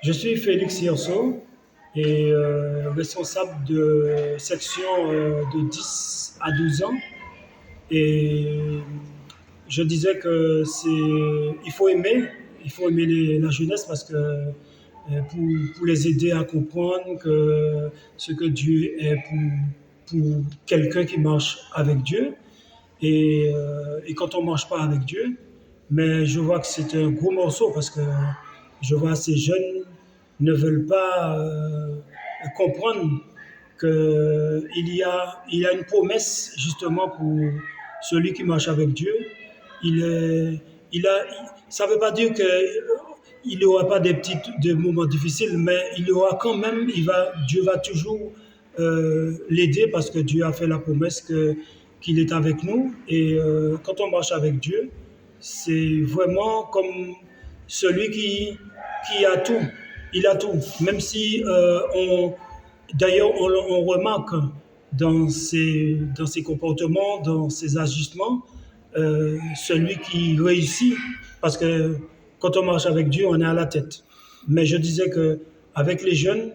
Je suis Félix Hierso et responsable de section de 10 à 12 ans. Et je disais que il faut aimer la jeunesse parce que pour les aider à comprendre que ce que Dieu est pour quelqu'un qui marche avec Dieu. Et quand on ne marche pas avec Dieu, mais je vois que c'est un gros morceau parce que je vois ces jeunes ne veulent pas comprendre il y a une promesse justement pour celui qui marche avec Dieu. Il est, ça ne veut pas dire qu'il n'y aura pas des moments difficiles, mais il y aura quand même, Dieu va toujours l'aider parce que Dieu a fait la promesse qu'il est avec nous. Et quand on marche avec Dieu, c'est vraiment comme celui qui a tout. Il a tout. Même si d'ailleurs, on remarque dans ses comportements, dans ses agissements, celui qui réussit, parce que quand on marche avec Dieu, on est à la tête. Mais je disais que avec les jeunes,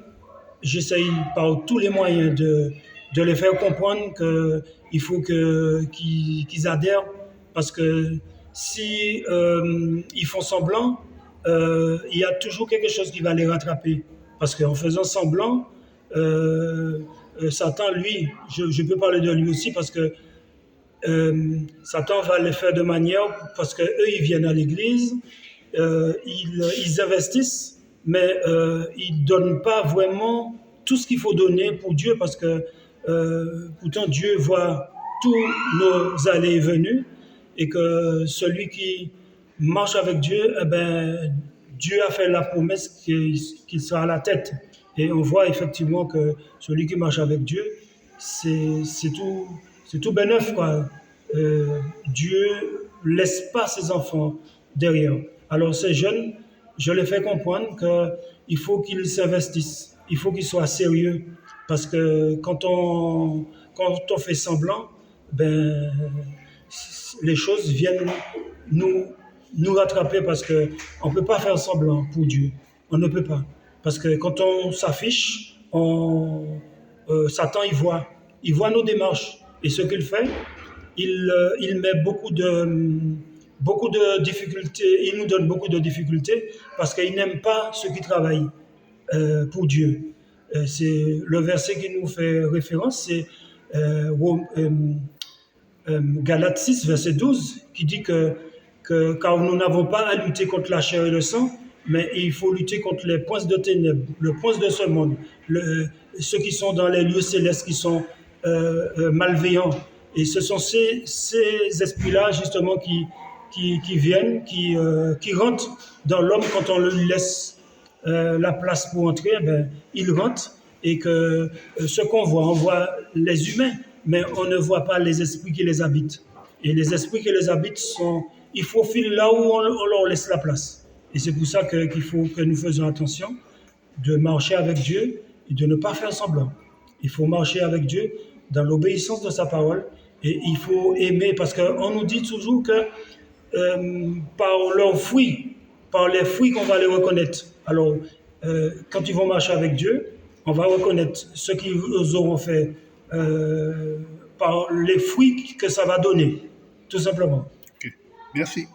j'essaye par tous les moyens de les faire comprendre qu'il faut qu'ils adhèrent, parce que si ils font semblant, il y a toujours quelque chose qui va les rattraper. Parce qu'en faisant semblant, Satan, lui, je peux parler de lui aussi parce que Satan va les faire de manière, parce qu'eux, ils viennent à l'église, ils investissent, mais ils ne donnent pas vraiment tout ce qu'il faut donner pour Dieu, parce que pourtant Dieu voit tous nos allées et venues, et que celui qui marche avec Dieu, eh ben, Dieu a fait la promesse qu'il sera à la tête. Et on voit effectivement que celui qui marche avec Dieu, c'est tout bénef, quoi. Dieu laisse pas ses enfants derrière. Alors ces jeunes, je les fais comprendre qu'il faut qu'ils s'investissent, il faut qu'ils soient sérieux, parce que quand on fait semblant, ben, les choses viennent nous, nous rattraper, parce qu'on ne peut pas faire semblant pour Dieu. On ne peut pas. Parce que quand on s'affiche, Satan, il voit nos démarches. Et ce qu'il fait, il met beaucoup de difficultés, il nous donne beaucoup de difficultés parce qu'il n'aime pas ceux qui travaillent pour Dieu. C'est le verset qui nous fait référence, c'est Galates 6, verset 12, qui dit que car nous n'avons pas à lutter contre la chair et le sang, mais il faut lutter contre les princes de ténèbres, le prince de ce monde, ceux qui sont dans les lieux célestes, qui sont malveillants. Et ce sont ces esprits-là, justement, qui viennent, qui rentrent dans l'homme quand on lui laisse la place pour entrer, ben, il rentre. Et que ce qu'on voit, on voit les humains, mais on ne voit pas les esprits qui les habitent. Et les esprits qui les habitent ils faufilent là où on leur laisse la place. Et c'est pour ça qu'il faut que nous faisions attention de marcher avec Dieu et de ne pas faire semblant. Il faut marcher avec Dieu dans l'obéissance de sa parole, et il faut aimer, parce qu'on nous dit toujours que par leurs fruits, par les fruits qu'on va les reconnaître. Alors, quand ils vont marcher avec Dieu, on va reconnaître ce qu'ils auront fait par les fruits que ça va donner, tout simplement. Ok, merci.